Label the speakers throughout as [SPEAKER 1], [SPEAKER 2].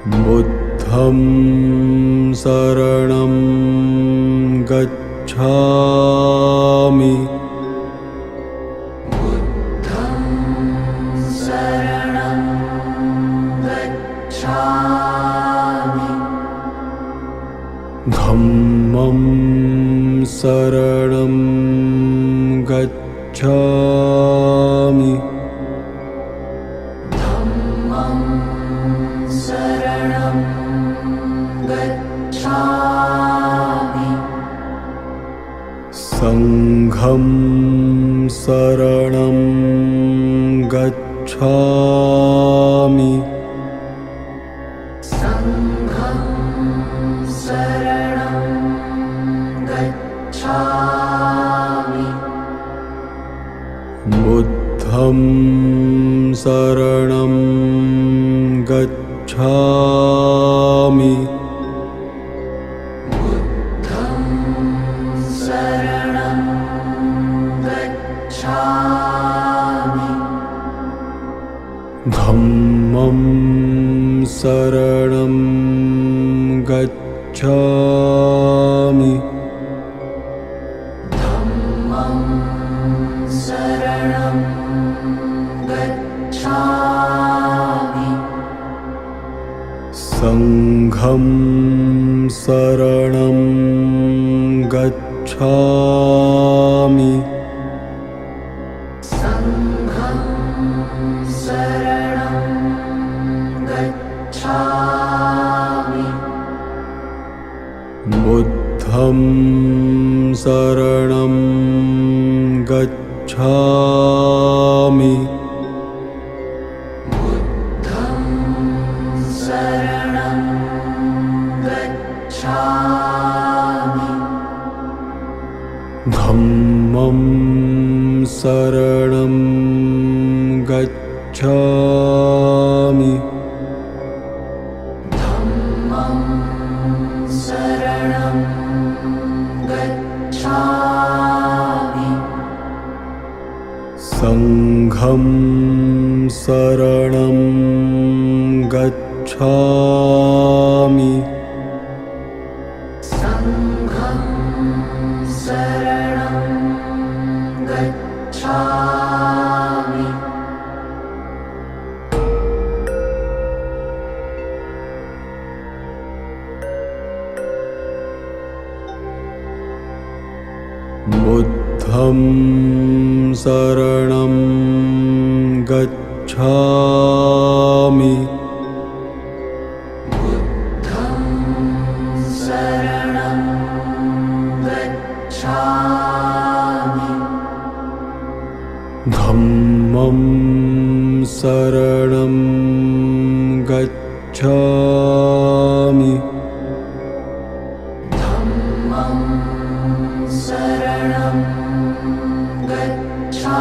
[SPEAKER 1] बुद्धं शरणं गच्छामि।
[SPEAKER 2] बुद्धं शरणं गच्छामि।
[SPEAKER 1] धम्मं शरणं गच्छामि।
[SPEAKER 2] धम्मं शरणं गच्छामि।
[SPEAKER 1] संघं शरणं गच्छामि।
[SPEAKER 2] संघं शरणं गच्छामि।
[SPEAKER 1] बुद्धं शरणं गच्छामि।
[SPEAKER 2] बुद्धं शरणं गच्छामि।
[SPEAKER 1] धम्मं शरणं गच्छामि।
[SPEAKER 2] धम्मं शरणं गच्छामि।
[SPEAKER 1] संघं शरणं गच्छामि।
[SPEAKER 2] संघं शरणं गच्छामि।
[SPEAKER 1] बुद्धं शरणं गच्छामि।
[SPEAKER 2] बुद्धं शरणं गच्छामि।
[SPEAKER 1] धम्मं शरणं गच्छामि।
[SPEAKER 2] धम्मं शरणं गच्छामि।
[SPEAKER 1] संघं शरणं गच्छामि।
[SPEAKER 2] संघं शरणं गच्छामि।
[SPEAKER 1] बुद्धं शरणं गच्छामि।
[SPEAKER 2] बुद्धं शरणं गच्छामि।
[SPEAKER 1] धम्मं शरणं गच्छामि।
[SPEAKER 2] धम्मं शरणं गच्छामि।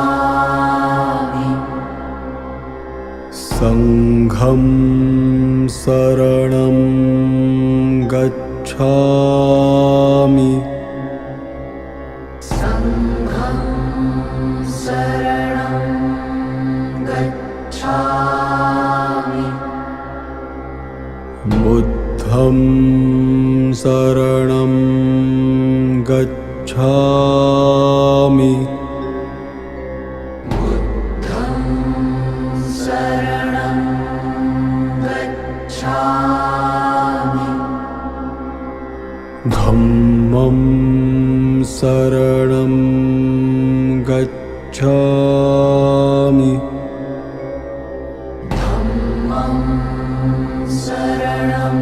[SPEAKER 1] संघं शरणं गच्छामि।
[SPEAKER 2] संघं शरणं गच्छामि।
[SPEAKER 1] बुद्धं शरणं गच्छामि।
[SPEAKER 2] बुद्धं शरणं गच्छामि।
[SPEAKER 1] धम्मं शरणं गच्छामि।
[SPEAKER 2] धम्मं शरणं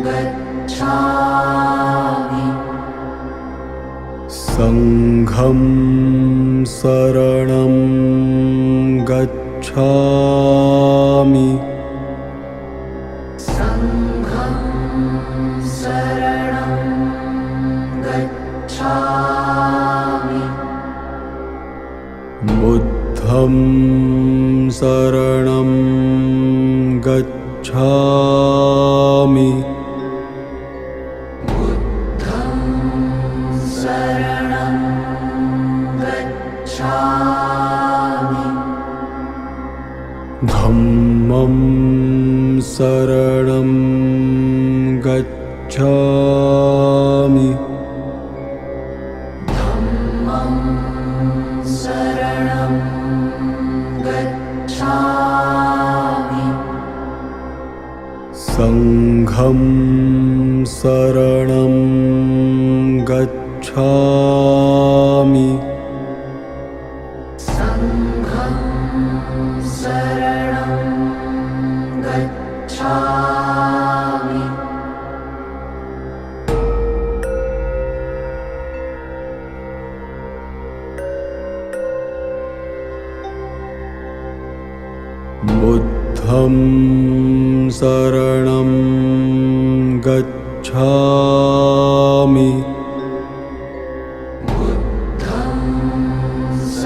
[SPEAKER 2] गच्छामि।
[SPEAKER 1] संघं शरणं गच्छामि
[SPEAKER 2] संघं शरणं गच्छामि
[SPEAKER 1] बुद्धं शरणं गच्छामि
[SPEAKER 2] बुद्धं शरणं गच्छामि
[SPEAKER 1] धम्मं शरणं गच्छामि
[SPEAKER 2] धम्मं शरणं गच्छामि
[SPEAKER 1] संघं शरणं गच्छामि
[SPEAKER 2] संघं शरणं गच्छामि
[SPEAKER 1] बुद्धं शरणं गच्छामि
[SPEAKER 2] बुद्धं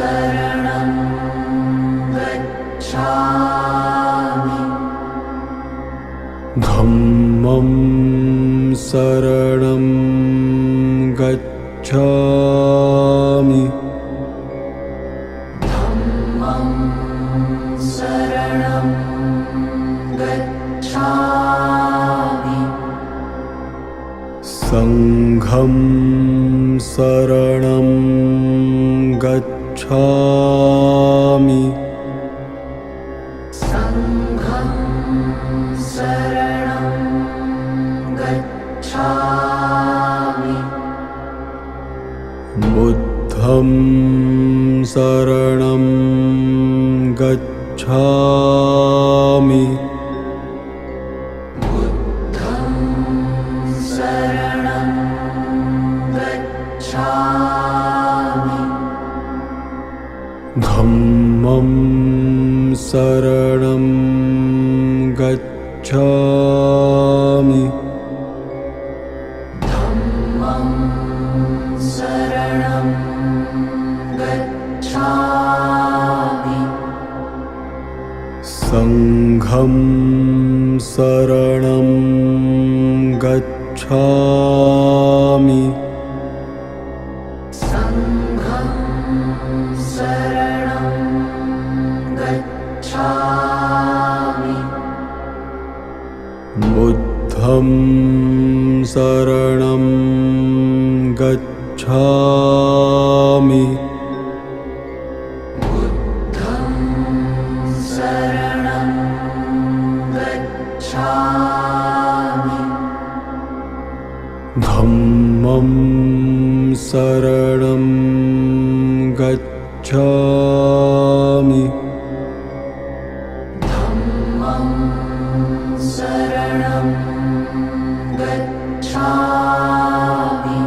[SPEAKER 2] शरणं गच्छामि
[SPEAKER 1] धम्मं शरणं गच्छामि
[SPEAKER 2] धम्मं शरणं गच्छामि
[SPEAKER 1] संघं शरणं गच्छामि
[SPEAKER 2] संघं शरणं गच्छामि
[SPEAKER 1] बुद्धं शरणं गच्छामि
[SPEAKER 2] बुद्धं शरणं गच्छामि
[SPEAKER 1] धम्मं शरणं गच्छामि
[SPEAKER 2] धम्मं शरणं गच्छामि
[SPEAKER 1] संघं शरणं गच्छामि
[SPEAKER 2] संघं शरणं गच्छामि
[SPEAKER 1] बुद्धं शरणं गच्छामि
[SPEAKER 2] बुद्धं शरणं गच्छामि
[SPEAKER 1] धम्मं शरणं गच्छामि
[SPEAKER 2] धम्मं शरणं गच्छामि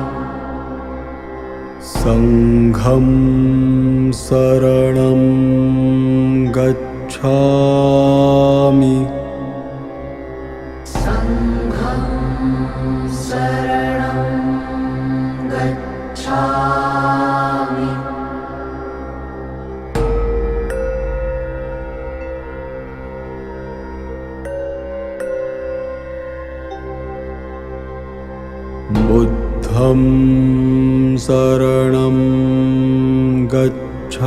[SPEAKER 1] संघं शरणं गच्छामि
[SPEAKER 2] संघं शरणं गच्छामि
[SPEAKER 1] बुद्धं शरणं गच्छामि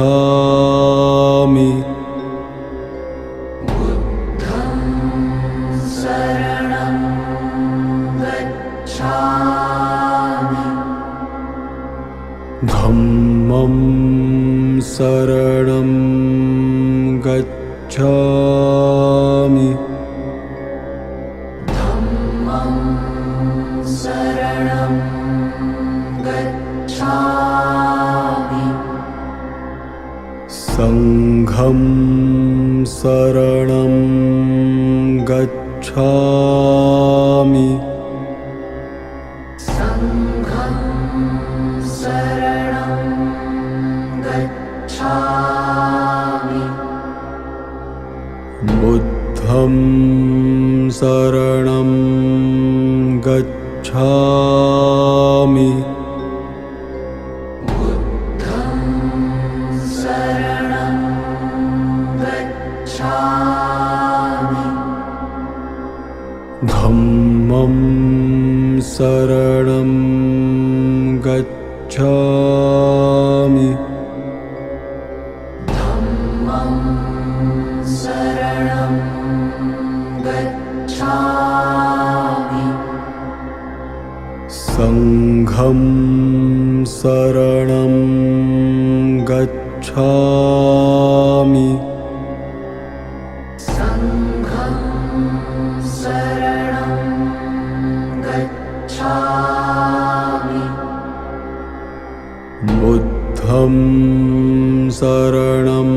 [SPEAKER 2] बुद्धं शरणं गच्छामि
[SPEAKER 1] धम्मं शरणं गच्छामि
[SPEAKER 2] धम्मं शरणं गच्छामि
[SPEAKER 1] संघं शरणं गच्छामि
[SPEAKER 2] संघं शरणं
[SPEAKER 1] शरणं गच्छामि
[SPEAKER 2] बुद्धं शरणं गच्छामि
[SPEAKER 1] धम्मं शरणं गच्छामि
[SPEAKER 2] धम्मं शरणं गच्छामि
[SPEAKER 1] संघं शरणं गच्छामि
[SPEAKER 2] संघं शरणं गच्छामि
[SPEAKER 1] बुद्धं शरणं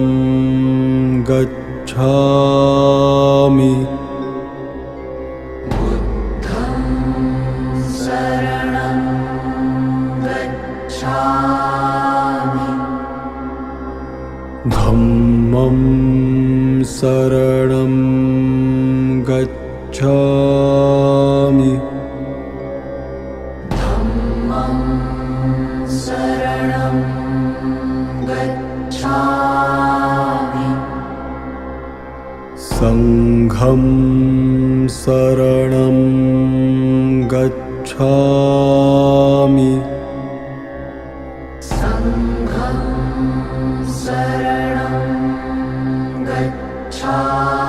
[SPEAKER 1] गच्छामि
[SPEAKER 2] बुद्धं शरणं गच्छामि
[SPEAKER 1] धम्मं शरणं गच्छामि
[SPEAKER 2] धम्मं शरणं गच्छामि
[SPEAKER 1] संघं शरणं गच्छामि
[SPEAKER 2] संघं शरणं गच्छामि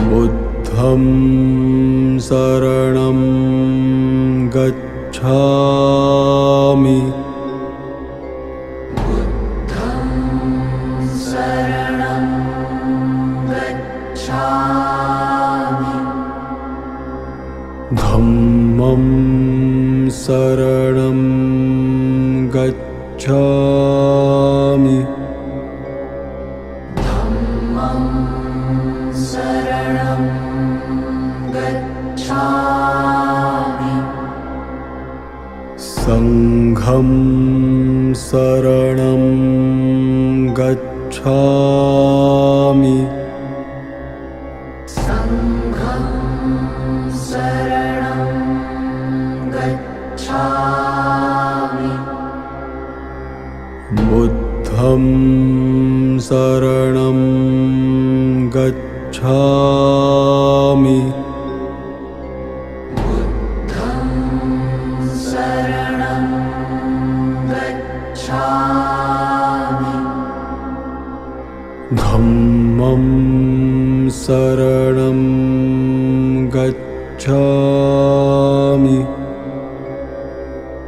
[SPEAKER 1] बुद्धं शरणं गच्छामि
[SPEAKER 2] बुद्धं शरणं गच्छामि
[SPEAKER 1] धम्मं शरणं गच्छामि
[SPEAKER 2] धम्मं शरणं गच्छामि
[SPEAKER 1] संघं शरणं गच्छामि
[SPEAKER 2] संघं शरणं गच्छामि
[SPEAKER 1] बुद्धं शरणं गच्छामि
[SPEAKER 2] बुद्धं शरणं गच्छामि
[SPEAKER 1] धम्मं शरणं गच्छामि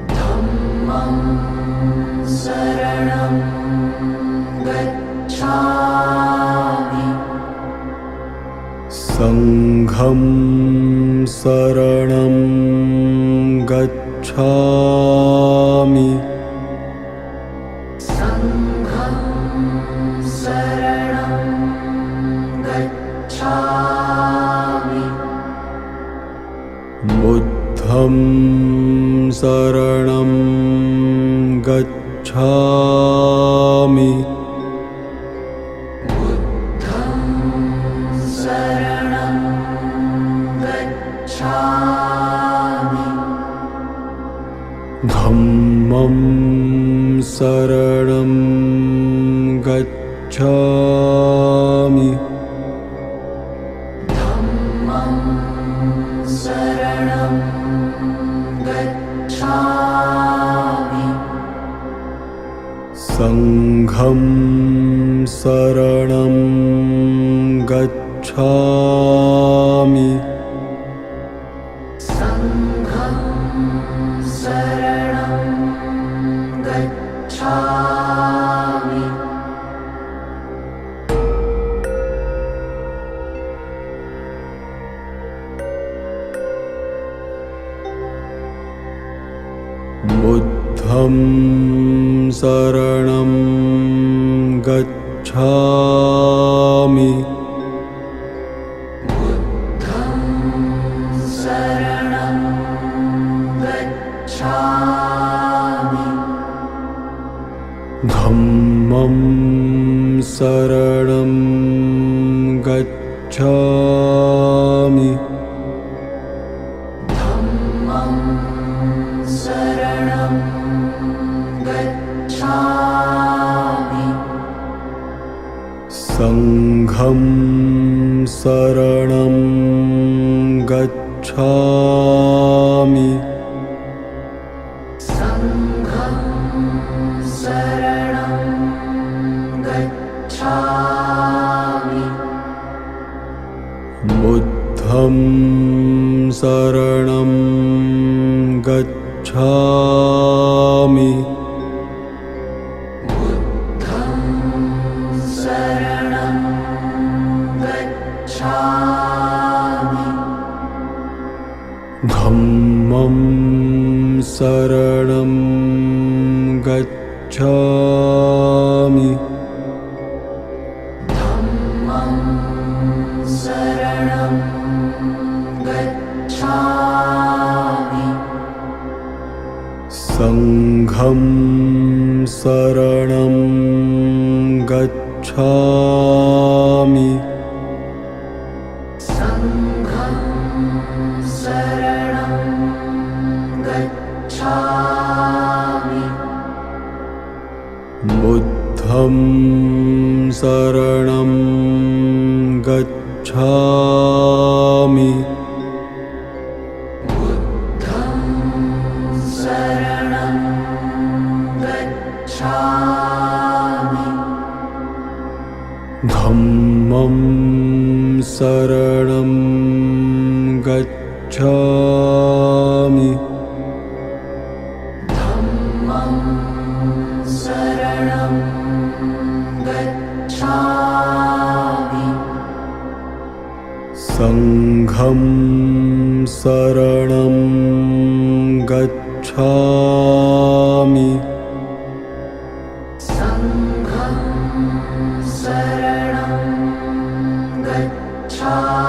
[SPEAKER 2] धम्मं शरणं गच्छामि
[SPEAKER 1] संघं शरणं गच्छामि
[SPEAKER 2] संघं शरणं गच्छामि
[SPEAKER 1] बुद्धं शरणं गच्छामि
[SPEAKER 2] बुद्धं शरणं गच्छामि
[SPEAKER 1] धम्मं शरणं गच्छामि
[SPEAKER 2] धम्मं शरणं गच्छामि
[SPEAKER 1] संघं शरणं गच्छामि
[SPEAKER 2] संघं शरणं गच्छामि
[SPEAKER 1] बुद्धं शरणं गच्छामि
[SPEAKER 2] बुद्धं शरणं गच्छामि
[SPEAKER 1] धम्मं शरणं गच्छामि
[SPEAKER 2] धम्मं शरणं गच्छामि
[SPEAKER 1] संघं शरणं गच्छामि
[SPEAKER 2] संघं शरणं गच्छामि
[SPEAKER 1] बुद्धं शरणं गच्छामि
[SPEAKER 2] बुद्धं शरणं गच्छामि
[SPEAKER 1] धम्मं शरणं गच्छामि
[SPEAKER 2] धम्मं शरणं गच्छामि
[SPEAKER 1] संघं शरणं गच्छामि
[SPEAKER 2] संघं शरणं गच्छामि
[SPEAKER 1] बुद्धं शरणं गच्छामि
[SPEAKER 2] बुद्धं शरणं गच्छामि
[SPEAKER 1] धम्मं शरणं गच्छामि
[SPEAKER 2] धम्मं शरणं गच्छामि
[SPEAKER 1] संघं शरणं गच्छामि
[SPEAKER 2] संघं शरणं गच्छामि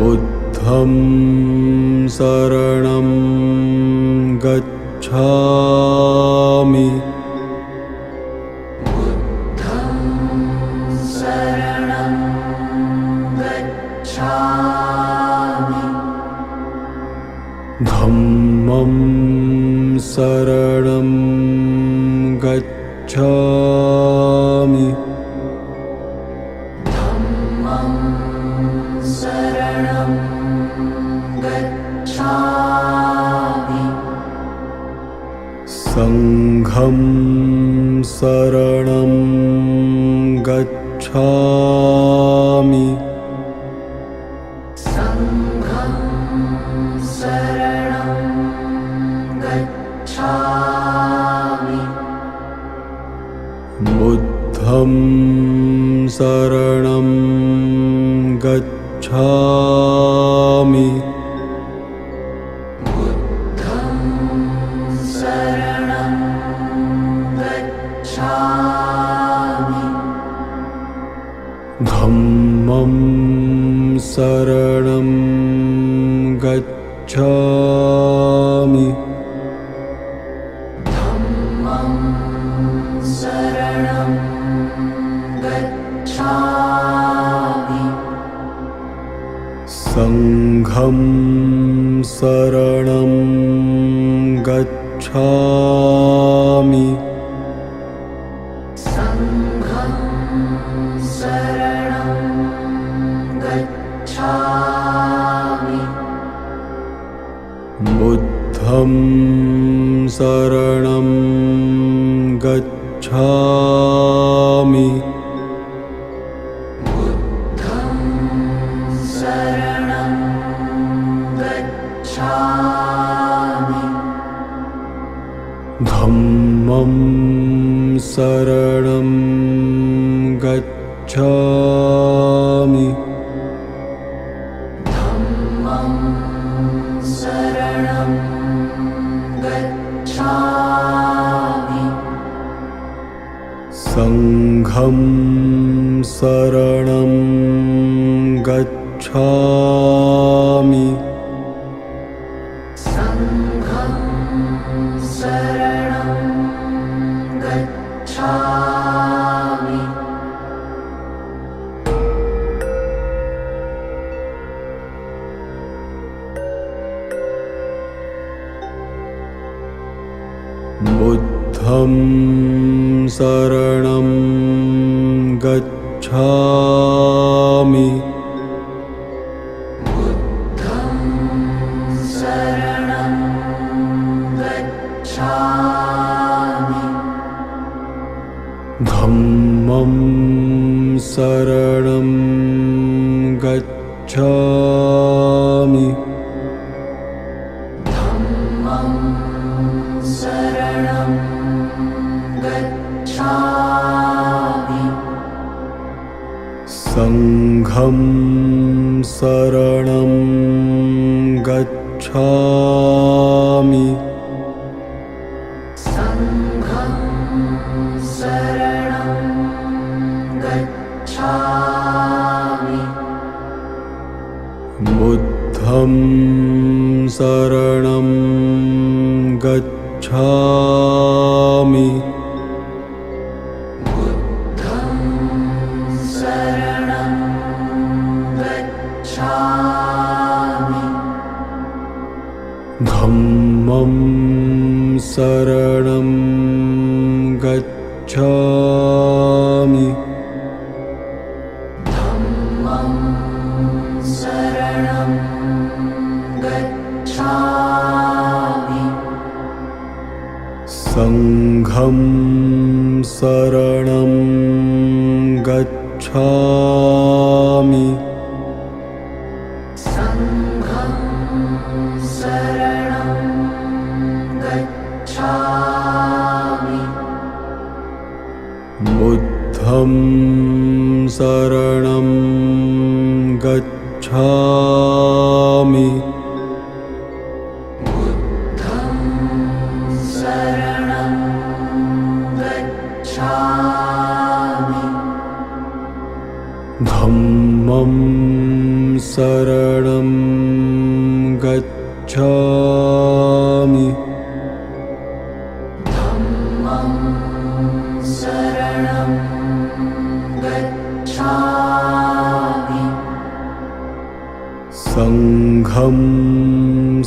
[SPEAKER 1] बुद्धं शरणं गच्छामि
[SPEAKER 2] बुद्धं शरणं गच्छामि
[SPEAKER 1] धम्मं शरणं गच्छामि
[SPEAKER 2] धम्मं शरणं गच्छामि
[SPEAKER 1] संघं शरणं गच्छामि
[SPEAKER 2] संघं शरणं गच्छामि
[SPEAKER 1] बुद्धं शरणं गच्छामि
[SPEAKER 2] बुद्धं शरणं गच्छामि
[SPEAKER 1] धम्मं शरणं गच्छामि
[SPEAKER 2] धम्मं शरणं गच्छामि
[SPEAKER 1] संघं शरणं गच्छामि
[SPEAKER 2] संघं शरणं गच्छामि
[SPEAKER 1] बुद्धं शरणं गच्छामि
[SPEAKER 2] बुद्धं शरणं गच्छामि
[SPEAKER 1] धम्मं शरणं गच्छामि
[SPEAKER 2] धम्मं शरणं गच्छामि
[SPEAKER 1] संघं शरणं गच्छामि
[SPEAKER 2] संघं शरणं गच्छामि
[SPEAKER 1] बुद्धं शरणं गच्छामि
[SPEAKER 2] बुद्धं शरणं गच्छामि
[SPEAKER 1] धम्मं शरणं गच्छामि
[SPEAKER 2] धम्मं शरणं गच्छामि
[SPEAKER 1] संघं शरणं गच्छामि
[SPEAKER 2] संघं शरणं गच्छामि
[SPEAKER 1] बुद्धं शरणं गच्छामि
[SPEAKER 2] बुद्धं शरणं गच्छामि
[SPEAKER 1] धम्मं शरणं गच्छामि
[SPEAKER 2] धम्मं शरणं गच्छामि
[SPEAKER 1] संघं शरणं गच्छामि
[SPEAKER 2] संघं शरणं गच्छामि
[SPEAKER 1] बुद्धं शरणं गच्छामि
[SPEAKER 2] बुद्धं शरणं गच्छामि
[SPEAKER 1] धम्मं शरणं गच्छामि
[SPEAKER 2] धम्मं शरणं गच्छामि
[SPEAKER 1] संघं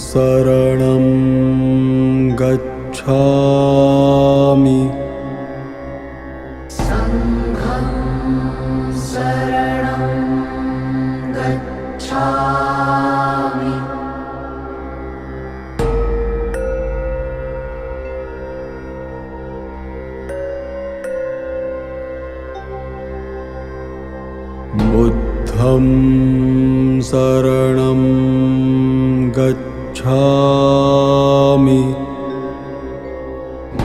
[SPEAKER 1] शरणं गच्छामि
[SPEAKER 2] संघं शरणं गच्छामि
[SPEAKER 1] बुद्धं शरणं गच्छामि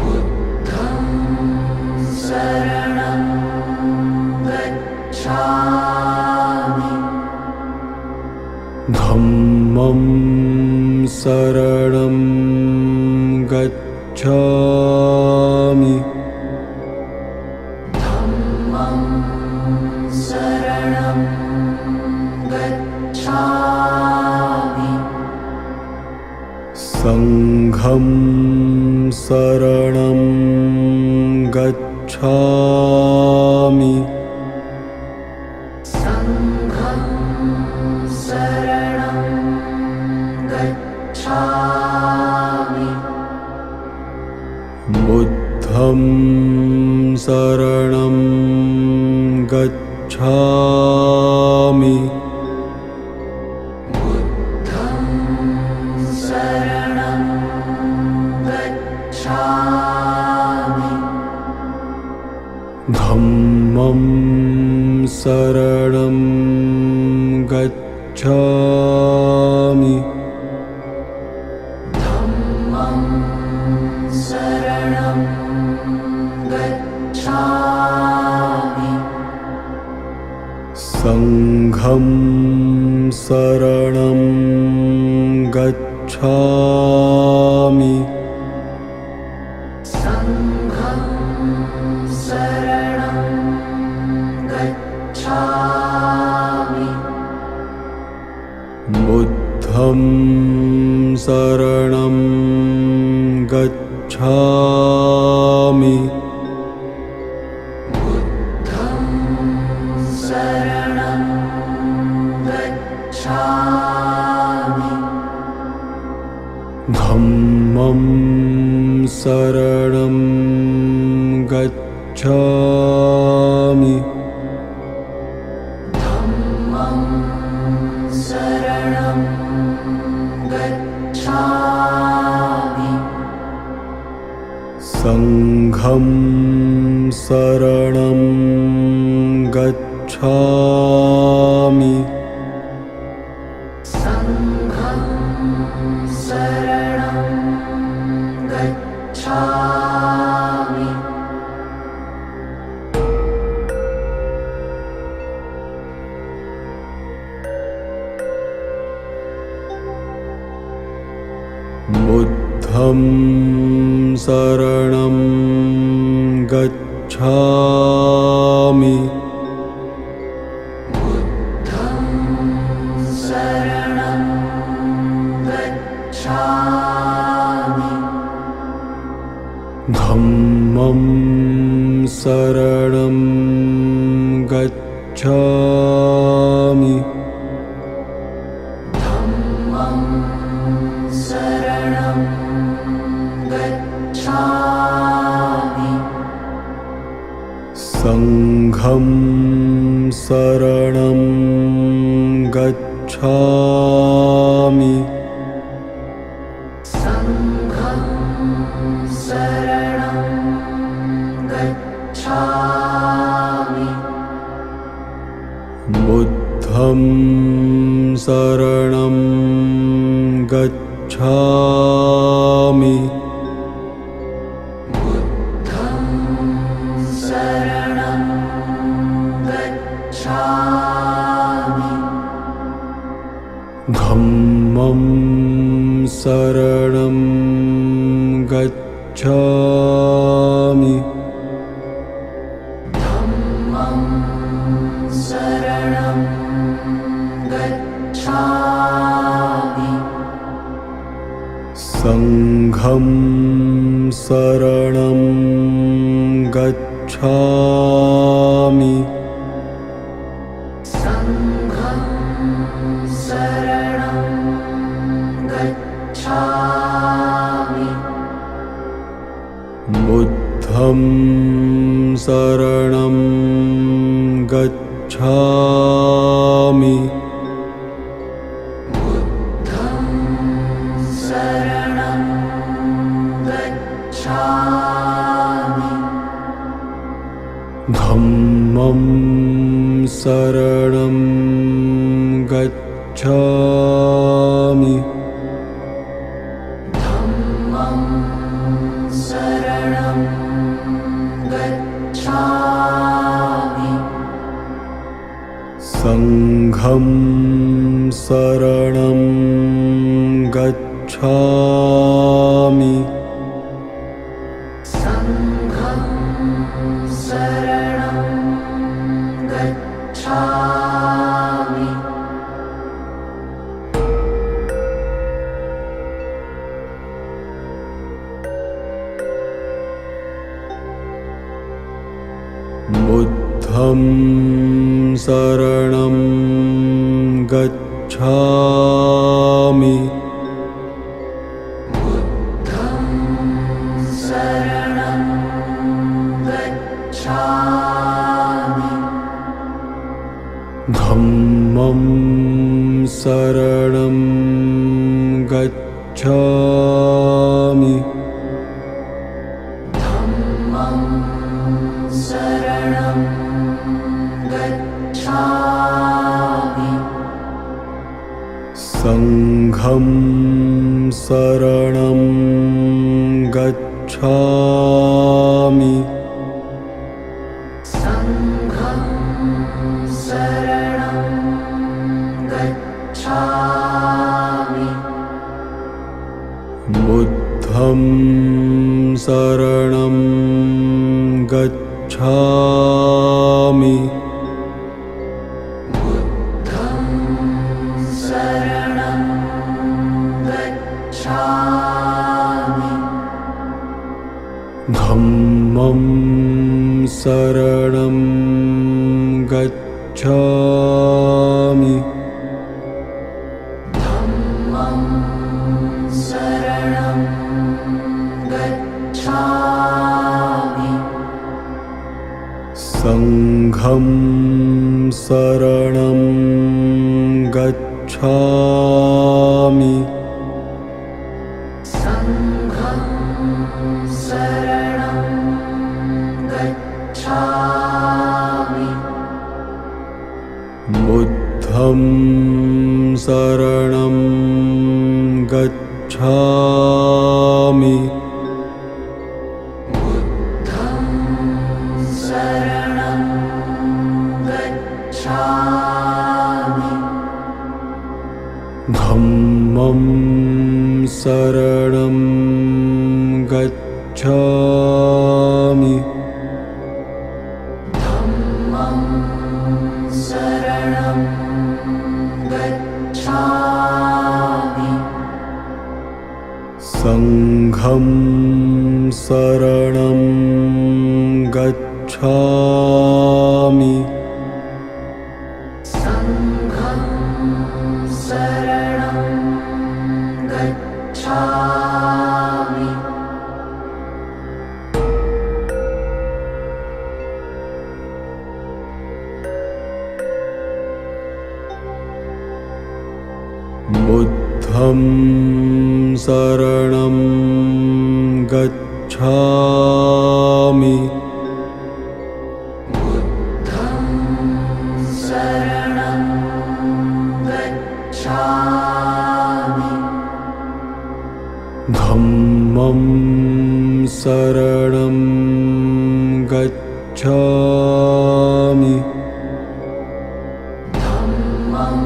[SPEAKER 2] बुद्धं शरणं गच्छामि
[SPEAKER 1] धम्मं शरणं गच्छामि
[SPEAKER 2] धम्मं शरणं गच्छामि
[SPEAKER 1] संघं शरणं गच्छामि
[SPEAKER 2] संघं शरणं गच्छामि
[SPEAKER 1] बुद्धं शरणं गच्छामि
[SPEAKER 2] बुद्धं शरणं गच्छामि
[SPEAKER 1] धम्मं शरणं गच्छामि
[SPEAKER 2] धम्मं शरणं गच्छामि
[SPEAKER 1] संघं शरणं गच्छामि
[SPEAKER 2] संघं शरणं गच्छामि
[SPEAKER 1] बुद्धं शरणं गच्छामि
[SPEAKER 2] शरणं गच्छामि
[SPEAKER 1] धम्मं शरणं गच्छामि
[SPEAKER 2] धम्मं शरणं गच्छामि
[SPEAKER 1] संघं शरणं गच्छामि
[SPEAKER 2] संघं शरणं गच्छामि
[SPEAKER 1] बुद्धं शरणं गच्छामि
[SPEAKER 2] बुद्धं शरणं गच्छामि
[SPEAKER 1] धम्मं शरणं गच्छामि
[SPEAKER 2] धम्मं शरणं गच्छामि
[SPEAKER 1] संघं शरणं गच्छामि
[SPEAKER 2] संघं शरणं गच्छामि
[SPEAKER 1] बुद्धं शरणं गच्छामि
[SPEAKER 2] बुद्धं शरणं गच्छामि
[SPEAKER 1] धम्मं शरणं गच्छामि
[SPEAKER 2] धम्मं शरणं गच्छामि
[SPEAKER 1] संघं शरणं गच्छामि
[SPEAKER 2] संघं शरणं गच्छामि
[SPEAKER 1] बुद्धं शरणं गच्छामि
[SPEAKER 2] बुद्धं शरणं गच्छामि
[SPEAKER 1] धम्मं शरणं गच्छामि
[SPEAKER 2] धम्मं शरणं गच्छामि
[SPEAKER 1] संघं शरणं गच्छामि
[SPEAKER 2] संघं शरणं गच्छामि
[SPEAKER 1] बुद्धं शरणं गच्छामि
[SPEAKER 2] बुद्धं शरणं गच्छामि
[SPEAKER 1] धम्मं शरणं गच्छामि
[SPEAKER 2] धम्मं शरणं गच्छामि
[SPEAKER 1] संघं शरणं गच्छामि
[SPEAKER 2] संघं शरणं गच्छामि
[SPEAKER 1] बुद्धं शरणं गच्छामि
[SPEAKER 2] बुद्धं शरणं धम्मं शरणं गच्छामि
[SPEAKER 1] संघं शरणं गच्छामि
[SPEAKER 2] संघं शरणं गच्छामि
[SPEAKER 1] बुद्धं शरणं गच्छामि
[SPEAKER 2] बुद्धं शरणं गच्छामि
[SPEAKER 1] धम्मं शरणं गच्छामि
[SPEAKER 2] धम्मं शरणं गच्छामि
[SPEAKER 1] संघं शरणं गच्छामि
[SPEAKER 2] संघं शरणं गच्छामि
[SPEAKER 1] बुद्धं शरणं गच्छामि
[SPEAKER 2] बुद्धं शरणं गच्छामि
[SPEAKER 1] धम्मं शरणं गच्छामि
[SPEAKER 2] धम्मं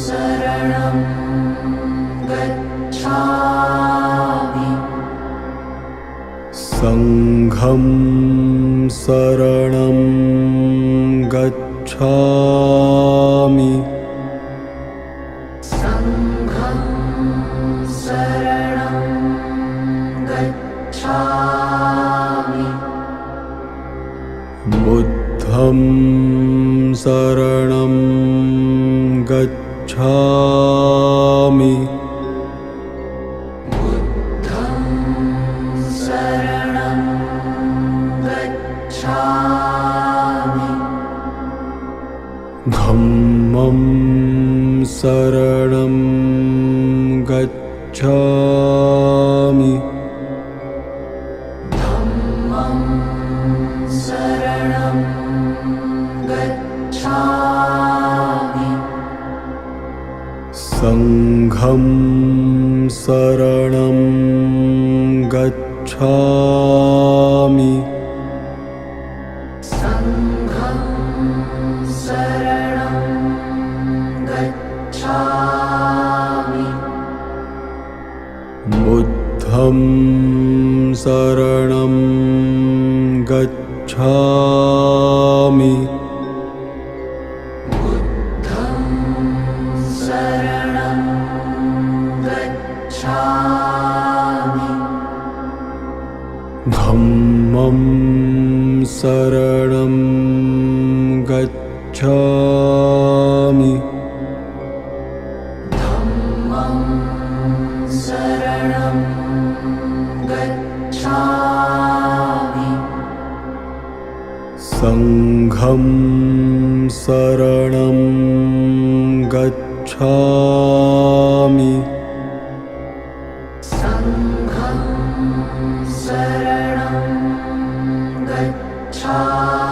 [SPEAKER 2] शरणं गच्छामि
[SPEAKER 1] संघं शरणं गच्छामि
[SPEAKER 2] संघं शरणं गच्छामि
[SPEAKER 1] बुद्धं शरणं गच्छामि
[SPEAKER 2] बुद्धं शरणं गच्छामि
[SPEAKER 1] धम्मं शरणं गच्छामि
[SPEAKER 2] धम्मं शरणं गच्छामि
[SPEAKER 1] संघं शरणं गच्छामि
[SPEAKER 2] संघं शरणं गच्छामि
[SPEAKER 1] बुद्धं शरणं गच्छामि
[SPEAKER 2] बुद्धं शरणं गच्छामि
[SPEAKER 1] धम्मं शरणं गच्छामि
[SPEAKER 2] धम्मं शरणं गच्छामि
[SPEAKER 1] संघं शरणं गच्छामि
[SPEAKER 2] संघं शरणं गच्छामि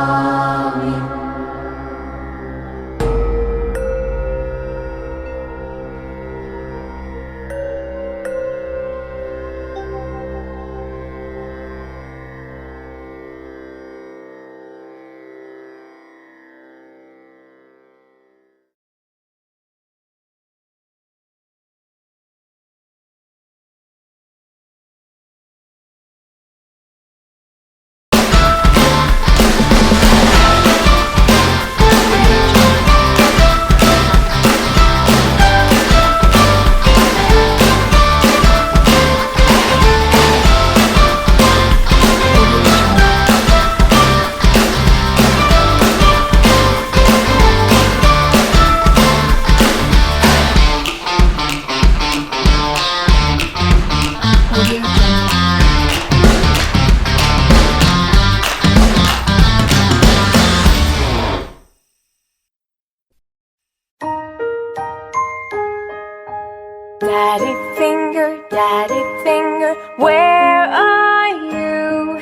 [SPEAKER 3] Daddy finger, where are you?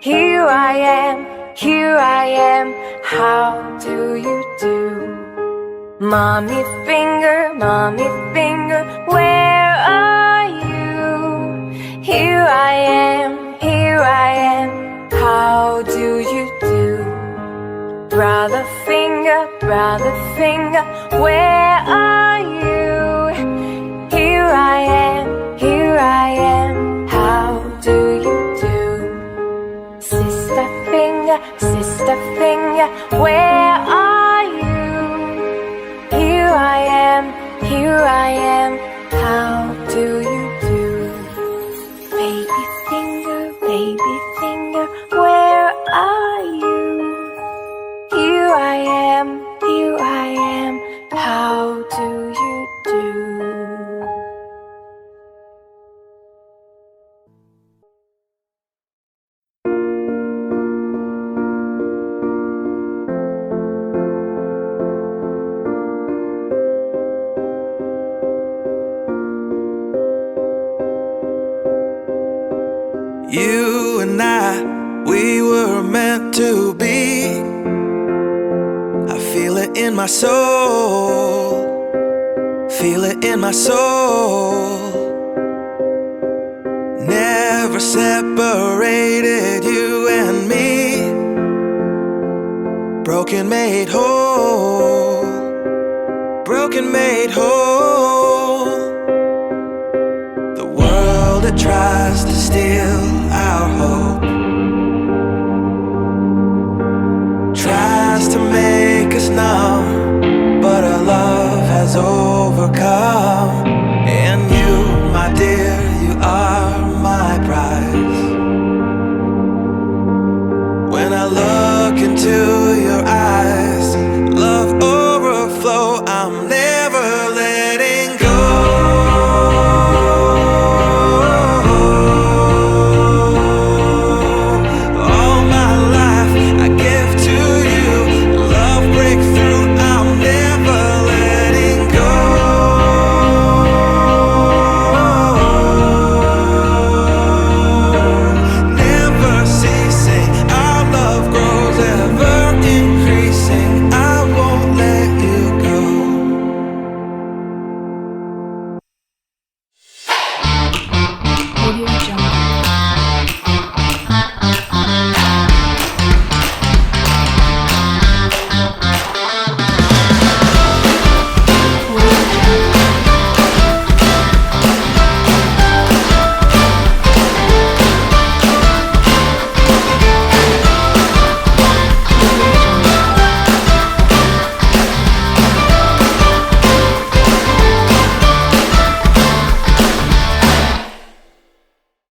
[SPEAKER 3] Here I am, how do you do? Mommy finger, where are you? Here I am, how do you do? Brother finger, where are you? Here I am, how do you do? Sister finger, where are you? Here I am, how do you do? Baby finger, where are you? Here I am, how do you do?
[SPEAKER 4] You and I, we were meant to be. I feel it in my soul, feel it in my soul. Never separated, you and me. Broken made whole, broken made whole.